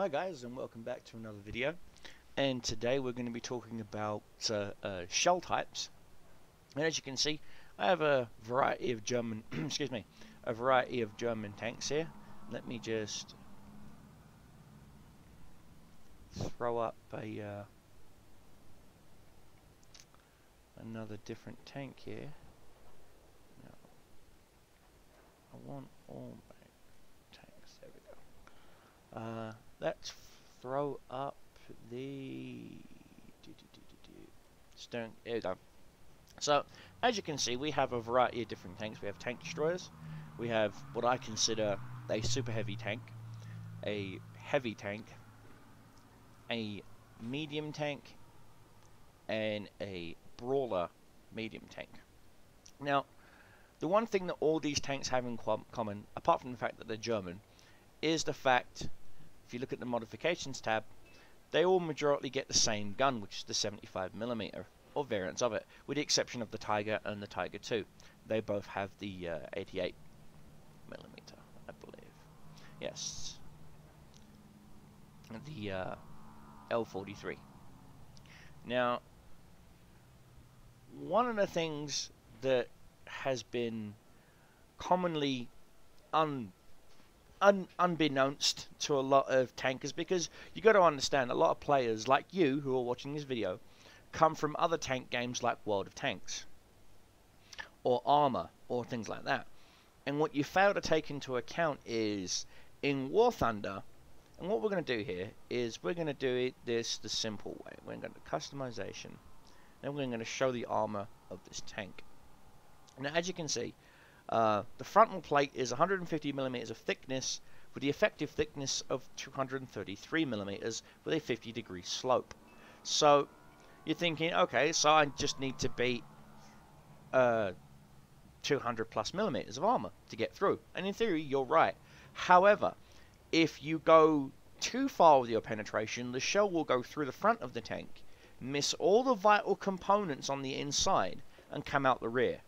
Hi guys, and welcome back to another video. And today we're going to be talking about shell types. And as you can see, I have a variety of German excuse me, a variety of German tanks here. Let me just throw up a another different tank here. Now, I want all my tanks. There we go. Let's throw up the stone. There we go. So, as you can see, we have a variety of different tanks. We have tank destroyers. We have what I consider a super heavy tank, a heavy tank, a medium tank, and a brawler medium tank. Now, the one thing that all these tanks have in common, apart from the fact that they're German, is the fact, if you look at the modifications tab, they all majority get the same gun, which is the 75mm, or variants of it, with the exception of the Tiger and the Tiger II. They both have the 88mm, I believe. Yes. The L43. Now, one of the things that has been commonly unbeknownst to a lot of tankers, because you got to understand, a lot of players like you who are watching this video come from other tank games like World of Tanks or Armor or things like that, and what you fail to take into account is in War Thunder, and what we're going to do here is we're going to do it the simple way. We're going to customization, and we're going to show the armor of this tank. Now, as you can see, the frontal plate is 150mm of thickness with the effective thickness of 233mm with a 50-degree slope. So you're thinking, okay, so I just need to beat 200+mm of armor to get through. And in theory, you're right. However, if you go too far with your penetration, the shell will go through the front of the tank, miss all the vital components on the inside, and come out the rear.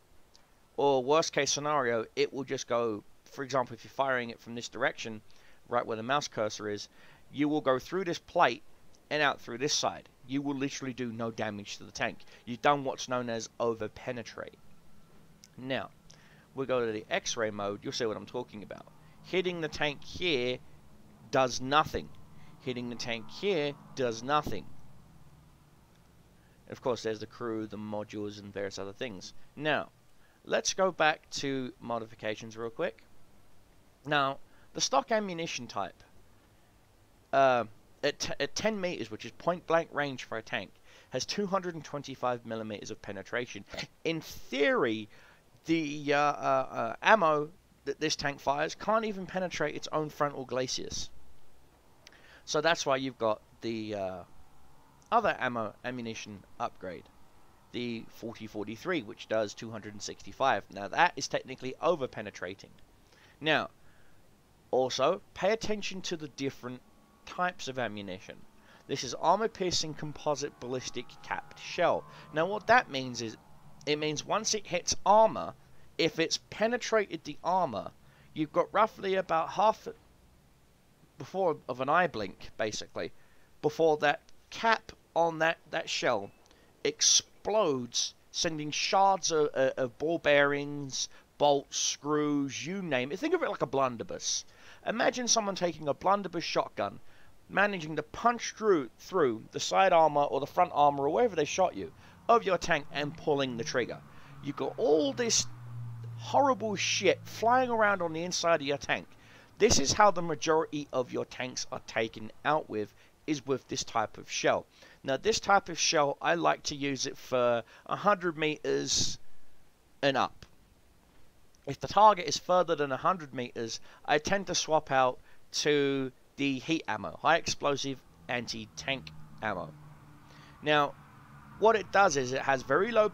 Or worst case scenario, it will just go, for example, if you're firing it from this direction, right where the mouse cursor is, you will go through this plate and out through this side. You will literally do no damage to the tank. You've done what's known as over-penetrate. Now, we'll go to the X-ray mode, you'll see what I'm talking about. Hitting the tank here does nothing. Hitting the tank here does nothing. Of course, there's the crew, the modules, and various other things. Now, let's go back to modifications real quick. Now, the stock ammunition type, at 10 meters, which is point-blank range for a tank, has 225mm of penetration. In theory, the ammo that this tank fires can't even penetrate its own frontal glacis. So that's why you've got the other ammunition upgrade, the 4043, which does 265. Now that is technically over penetrating. Now, also pay attention to the different types of ammunition. This is armor piercing composite ballistic capped shell. Now what that means is, it means once it hits armor, if it's penetrated the armor, you've got roughly about half before of an eye blink, basically, before that cap on that shell explodes, sending shards of ball bearings, bolts, screws, you name it. Think of it like a blunderbuss. Imagine someone taking a blunderbuss shotgun, managing to punch through the side armor or the front armor or wherever they shot you of your tank and pulling the trigger. You've got all this horrible shit flying around on the inside of your tank. This is how the majority of your tanks are taken out with, is with this type of shell. Now this type of shell, I like to use it for 100 meters and up. If the target is further than 100 meters, I tend to swap out to the heat ammo, high explosive anti-tank ammo. Now what it does is it has very low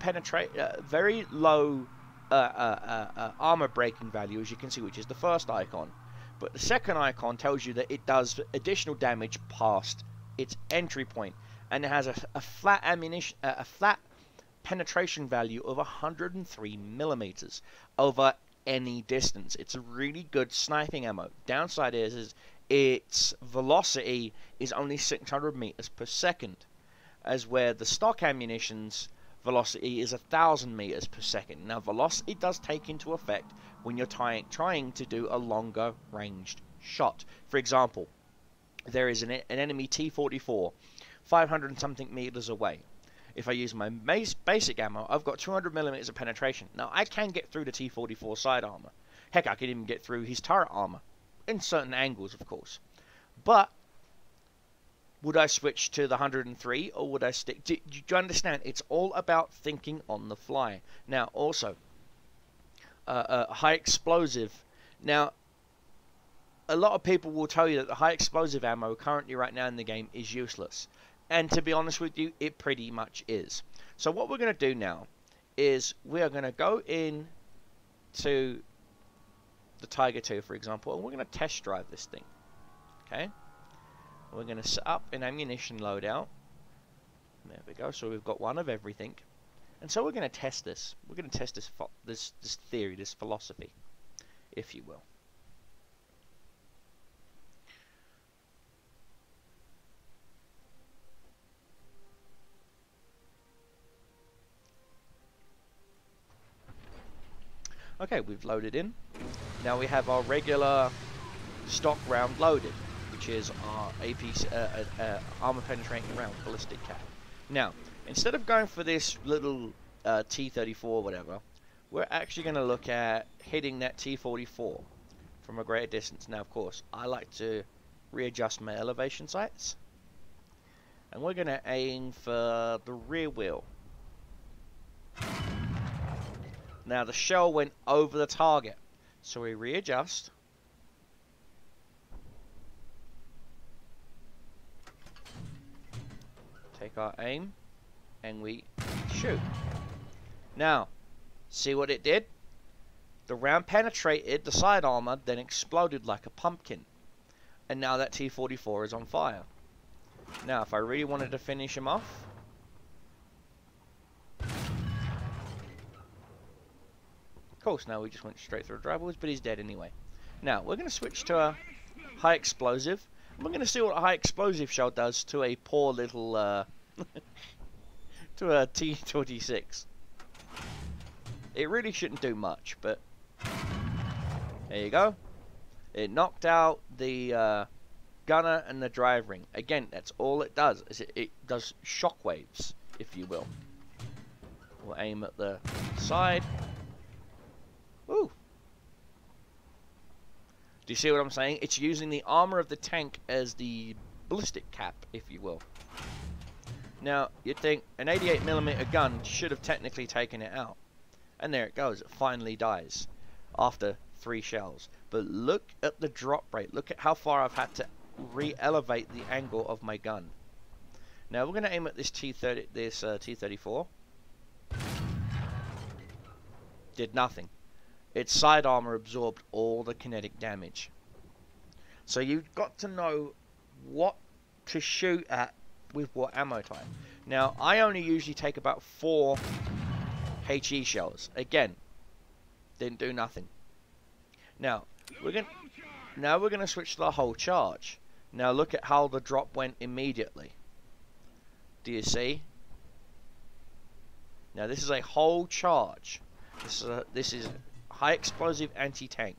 armor breaking value, as you can see, which is the first icon. But the second icon tells you that it does additional damage past its entry point, and it has a flat penetration value of 103mm over any distance. It's a really good sniping ammo. Downside is its velocity is only 600 meters per second, as where the stock ammunition's velocity is 1,000 meters per second. Now, velocity does take into effect when you're trying to do a longer ranged shot. For example, there is an enemy T-44 500 and something meters away. If I use my basic ammo, I've got 200 millimeters of penetration. Now, I can get through the T-44 side armor. Heck, I could even get through his turret armor, in certain angles, of course. But would I switch to the 103, or would I stick? Do you understand? It's all about thinking on the fly. Now, also, high explosive. Now, a lot of people will tell you that the high explosive ammo currently right now in the game is useless. And to be honest with you, it pretty much is. So what we're going to do now is we are going to go in to the Tiger II, for example, and we're going to test drive this thing. Okay? We're going to set up an ammunition loadout. There we go. So we've got one of everything. And so we're going to test this. We're going to test this theory, this philosophy, if you will. Okay, we've loaded in. Now we have our regular stock round loaded, which is our armor penetrating round, ballistic cap. Now, instead of going for this little T-34 or whatever, we're actually going to look at hitting that T-44 from a greater distance. Now, of course, I like to readjust my elevation sights, and we're going to aim for the rear wheel. Now the shell went over the target, so we readjust. Take our aim, and we shoot. Now, see what it did? The round penetrated the side armor, then exploded like a pumpkin. And now that T-44 is on fire. Now, if I really wanted to finish him off, of course, now we just went straight through drivers, but he's dead anyway. Now, we're going to switch to a high explosive. We're going to see what a high explosive shell does to a poor little, to a T-26. It really shouldn't do much, but there you go. It knocked out the gunner and the drive ring. Again, that's all it does. Is it does shockwaves, if you will. We'll aim at the side. Ooh. Do you see what I'm saying? It's using the armor of the tank as the ballistic cap, if you will. Now, you'd think an 88mm gun should have technically taken it out. And there it goes. It finally dies after 3 shells. But look at the drop rate. Look at how far I've had to re-elevate the angle of my gun. Now, we're going to aim at this T-34. Did nothing. Its side armor absorbed all the kinetic damage. So you've got to know what to shoot at with what ammo type. Now, I only usually take about 4 HE shells. Again, didn't do nothing. Now we're gonna switch to the whole charge. Now look at how the drop went immediately. Do you see? Now this is a whole charge. This is high explosive anti-tank.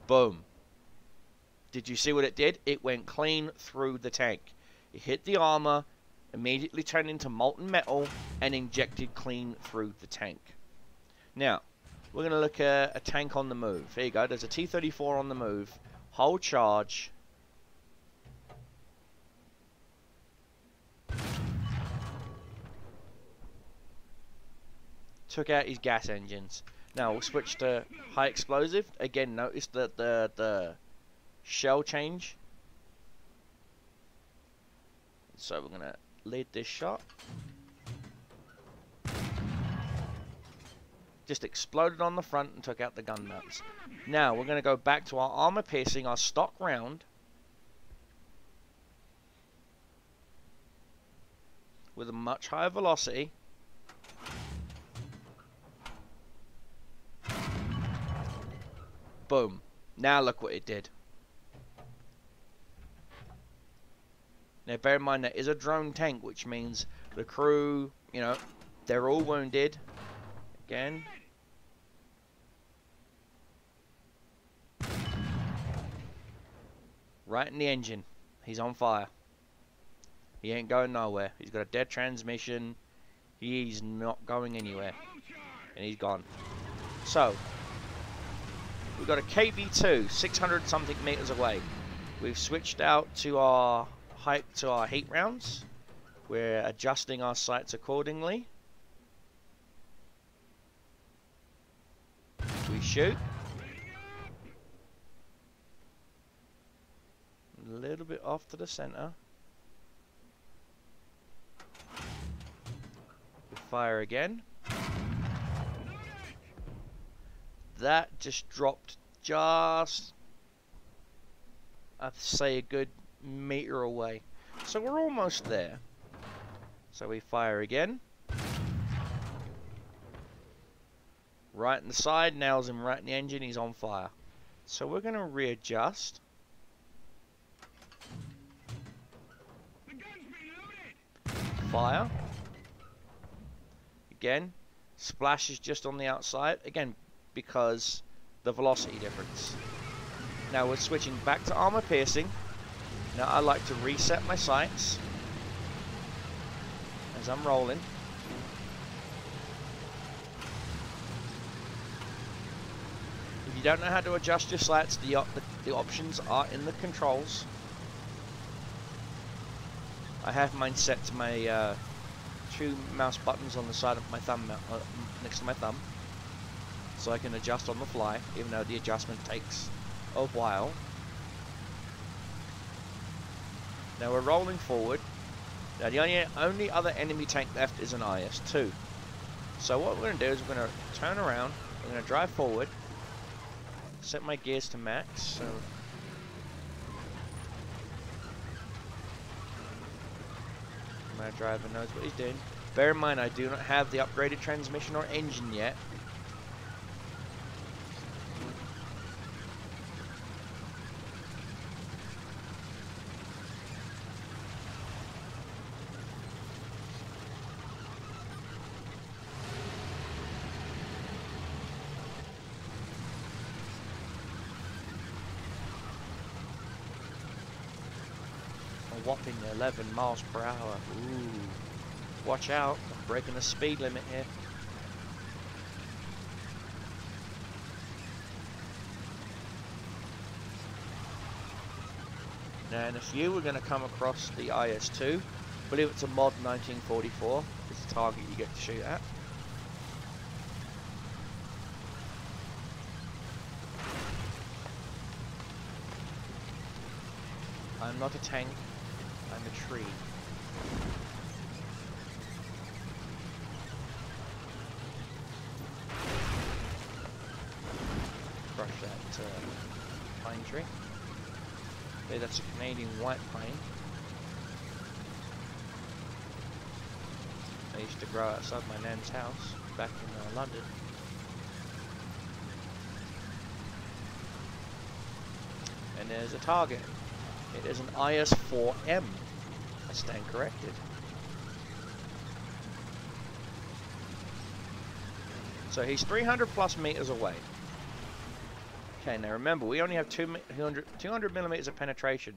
Boom. Did you see what it did? It went clean through the tank. It hit the armor, immediately turned into molten metal, and injected clean through the tank. Now, we're going to look at a tank on the move. Here you go. There's a T-34 on the move. Whole charge. Took out his gas engines. Now, we'll switch to high explosive. Again, notice that the shell change. So we're going to lead this shot. Just exploded on the front and took out the gun nuts. Now we're going to go back to our armor piercing, our stock round, with a much higher velocity. Boom. Now look what it did. Now bear in mind that is a drone tank, which means the crew, you know, they're all wounded. Again. Right in the engine. He's on fire. He ain't going nowhere. He's got a dead transmission. He's not going anywhere. And he's gone. So, we've got a KV-2, 600 something meters away. We've switched out to our height, to our heat rounds. We're adjusting our sights accordingly. We shoot. A little bit off to the center. We fire again. That just dropped just, I'd say, a good meter away. So we're almost there. So we fire again. Right in the side, nails him right in the engine, he's on fire. So we're going to readjust. Fire. Again, splash is just on the outside. Again, because the velocity difference. Now we're switching back to armor piercing. Now I like to reset my sights as I'm rolling. If you don't know how to adjust your sights, the options are in the controls. I have mine set to my 2 mouse buttons on the side of my thumb, next to my thumb, so I can adjust on the fly, even though the adjustment takes a while. Now we're rolling forward. Now the only other enemy tank left is an IS-2. So what we're going to do is we're going to turn around, we're going to drive forward, set my gears to max, so my driver knows what he's doing. Bear in mind I do not have the upgraded transmission or engine yet. A whopping 11 miles per hour. Ooh. Watch out, I'm breaking the speed limit here. Now in a few we're going to come across the IS-2. I believe it's a mod 1944. It's the target you get to shoot at. I'm not a tank, I'm a tree. Crush that pine tree. Okay, that's a Canadian white pine. I used to grow outside my nan's house back in London. And there's a target. It is an IS-4M. I stand corrected. So he's 300 plus meters away. Okay, now remember, we only have 200 millimeters of penetration.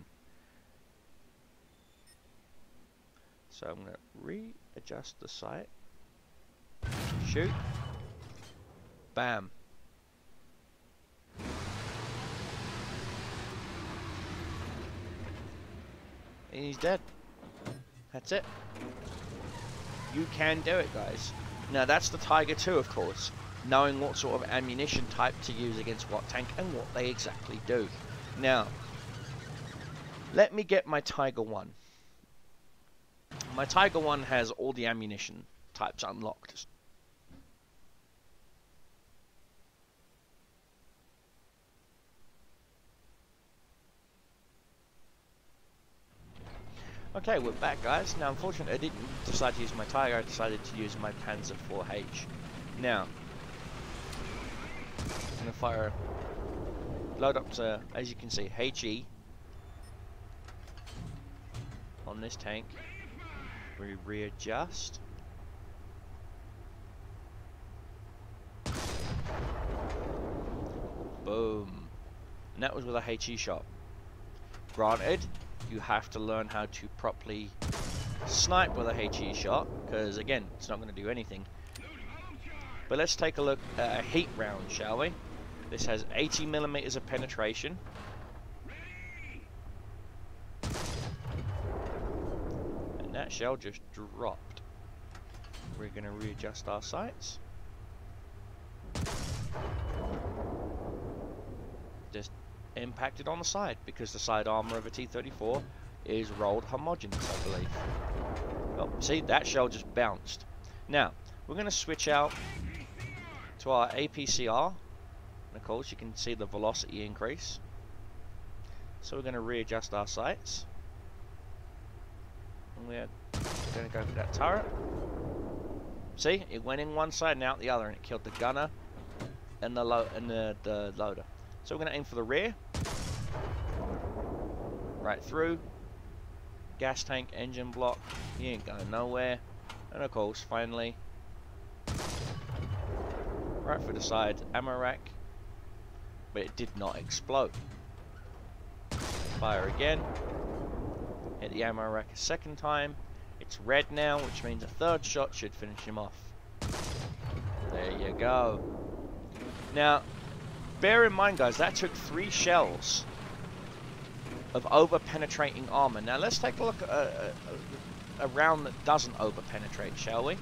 So I'm going to readjust the sight. Shoot. Bam. And he's dead. That's it. You can do it, guys. Now that's the Tiger II, of course. Knowing what sort of ammunition type to use against what tank and what they exactly do. Now, let me get my Tiger I. My Tiger I has all the ammunition types unlocked. Okay, we're back, guys. Now, unfortunately, I didn't decide to use my Tiger. I decided to use my Panzer IV H. Now, I'm going to fire load up to, as you can see, HE on this tank. We readjust. Boom. And that was with a HE shot. Granted, you have to learn how to properly snipe with a HE shot, because again, it's not going to do anything. But let's take a look at a heat round, shall we? This has 80mm of penetration. And that shell just dropped. We're going to readjust our sights. Just impacted on the side, because the side armor of a T-34 is rolled homogeneous, I believe. Oh, see, that shell just bounced. Now, we're going to switch out to our APCR. And of course, you can see the velocity increase. So we're going to readjust our sights. And we're going to go for that turret. See, it went in one side and out the other, and it killed the gunner and the loader. So we're going to aim for the rear. Right through. Gas tank, engine block. He ain't going nowhere. And of course, finally, right through the side, ammo rack. But it did not explode. Fire again. Hit the ammo rack a second time. It's red now, which means a third shot should finish him off. There you go. Now, bear in mind, guys, that took 3 shells of over-penetrating armor. Now, let's take a look at a round that doesn't over-penetrate, shall we?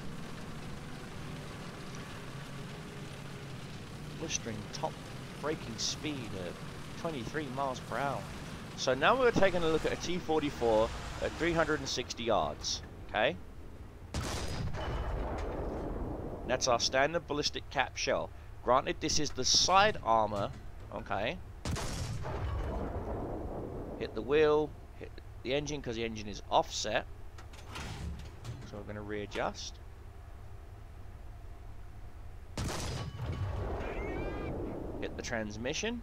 Blistering top braking speed of 23 miles per hour. So now we're taking a look at a T-44 at 360 yards. Okay? That's our standard ballistic cap shell. Granted, this is the side armor. Okay? Hit the wheel, hit the engine because the engine is offset. So we're going to readjust. Hit the transmission.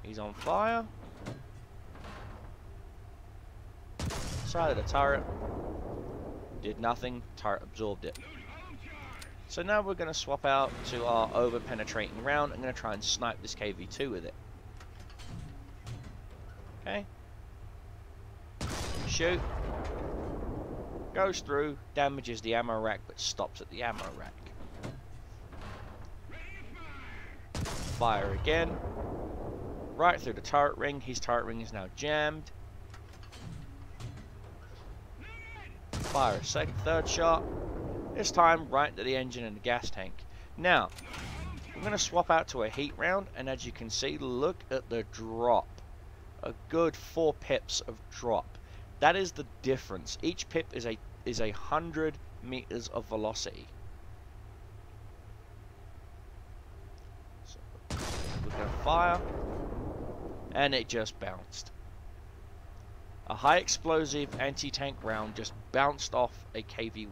He's on fire. Side of the turret. Did nothing. Turret absorbed it. So now we're going to swap out to our over-penetrating round. I'm going to try and snipe this KV-2 with it. Okay. Shoot. Goes through, damages the ammo rack, but stops at the ammo rack. Fire again. Right through the turret ring. His turret ring is now jammed. Fire a third shot. This time right into the engine and the gas tank. Now, we're going to swap out to a heat round, and as you can see, look at the drop. A good 4 pips of drop. That is the difference. Each pip is a 100 meters of velocity. So we're going to fire, and it just bounced. A high explosive anti-tank round just bounced off a KV2.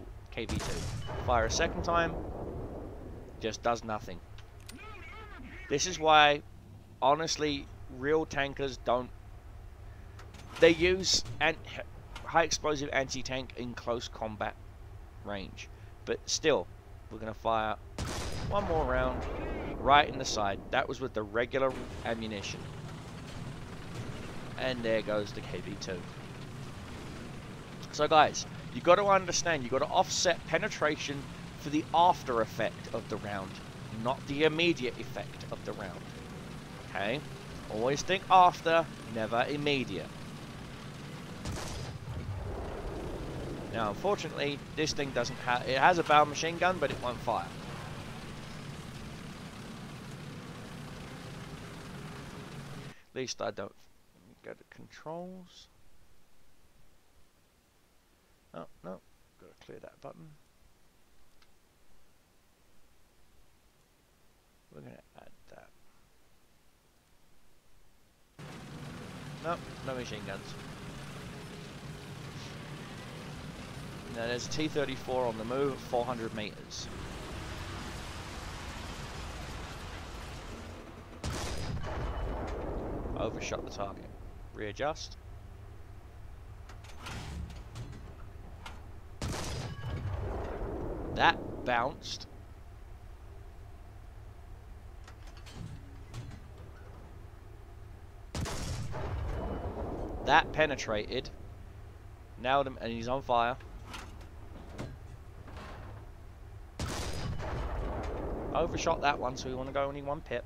Fire a second time, just does nothing. This is why, honestly, real tankers don't. They use high explosive anti-tank in close combat range, but still, we're gonna fire one more round right in the side. That was with the regular ammunition, and there goes the KV2. So, guys, you got to understand, you got to offset penetration for the after effect of the round, not the immediate effect of the round. Okay? Always think after, never immediate. Now, unfortunately, this thing doesn't have... It has a barrel machine gun, but it won't fire. At least I don't... Go to controls. Oh, no. Got to clear that button. We're going to add that. Nope, no machine guns. Now there's a T-34 on the move at 400 meters. Overshot the target. Readjust. That bounced. That penetrated. Nailed him, and he's on fire. Overshot that one, so we want to go only 1 pip.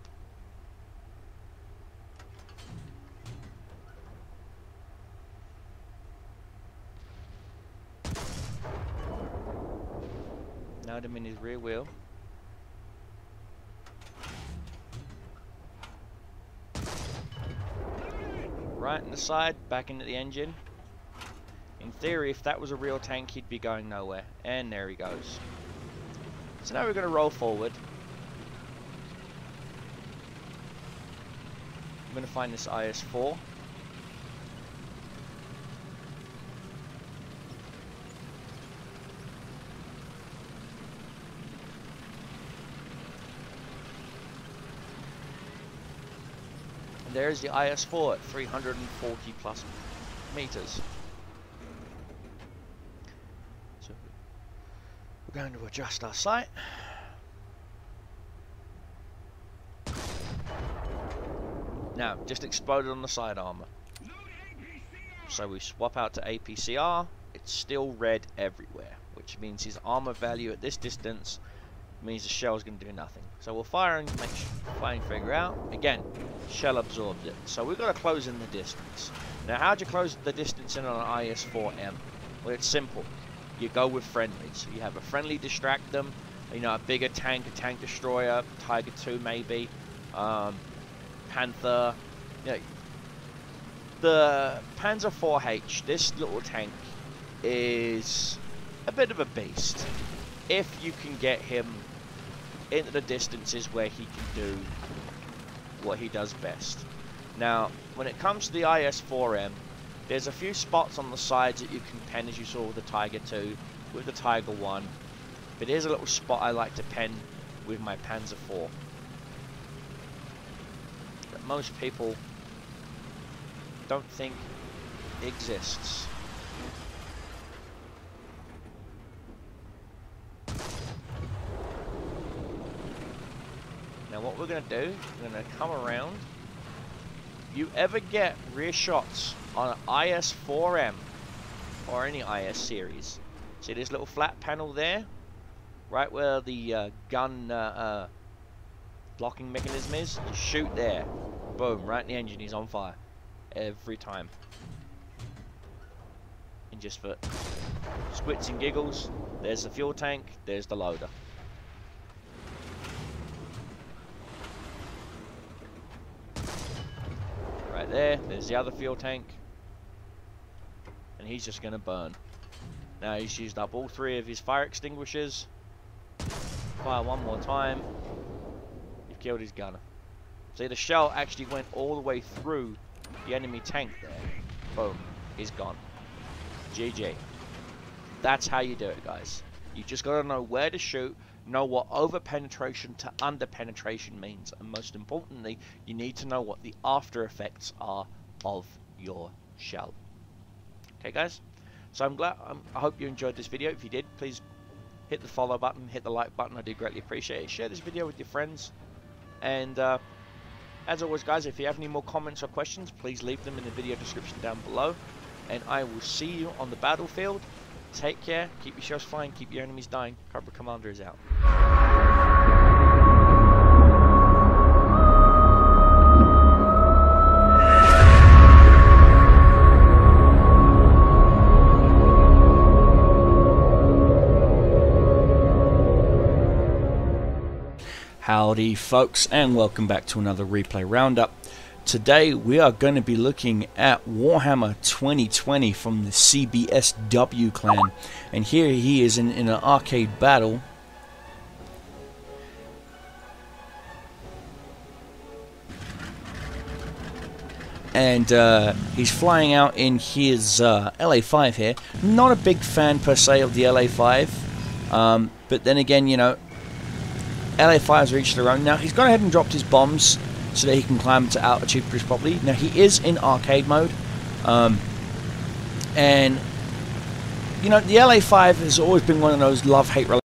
Nailed him in his rear wheel. Right in the side, back into the engine. In theory, if that was a real tank, he'd be going nowhere. And there he goes. So now we're going to roll forward. I'm going to find this IS-4. And there's the IS-4 at 340 plus meters. So we're going to adjust our sight. Now, just exploded on the side armor. So we swap out to APCR. It's still red everywhere, which means his armor value at this distance means the shell's going to do nothing. So we'll fire and figure out. Again, shell absorbed it. So we've got to close in the distance. Now, how do you close the distance in on an IS-4M? Well, it's simple. You go with friendlies. So you have a friendly distract them. You know, a bigger tank, a tank destroyer, Tiger II maybe. Panther, you know, the Panzer IV H, this little tank is a bit of a beast. If you can get him into the distances where he can do what he does best. Now, when it comes to the IS-4M, there's a few spots on the sides that you can pen, as you saw with the Tiger II, with the Tiger I. But here's a little spot I like to pen with my Panzer IV. Most people don't think exists. Now what we're going to do, we're going to come around. If you ever get rear shots on an IS-4M or any IS series, see this little flat panel there? Right where the gun blocking mechanism is? You shoot there. Boom, right in the engine, he's on fire. Every time. And just for squits and giggles, there's the fuel tank, there's the loader. Right there's the other fuel tank. And he's just going to burn. Now he's used up all 3 of his fire extinguishers. Fire one more time. You've killed his gunner. See, the shell actually went all the way through the enemy tank there. Boom. He's gone. GG. That's how you do it, guys. You just got to know where to shoot, know what over penetration to under penetration means, and most importantly, you need to know what the after effects are of your shell. Okay, guys? So I hope you enjoyed this video. If you did, please hit the follow button, hit the like button. I do greatly appreciate it. Share this video with your friends. And as always, guys, if you have any more comments or questions, please leave them in the video description down below. And I will see you on the battlefield. Take care, keep your shells flying, keep your enemies dying. Cobra Commander is out. Howdy folks, and welcome back to another replay roundup. Today we are going to be looking at Warhammer 2020 from the CBSW clan, and here he is in an arcade battle. And he's flying out in his LA5 here. Not a big fan per se of the LA5, but then again, you know, LA5's reached their own. Now he's gone ahead and dropped his bombs. so that he can climb to altitude cruise properly. Now, he is in arcade mode, and you know, the LA5 has always been one of those love-hate relationships.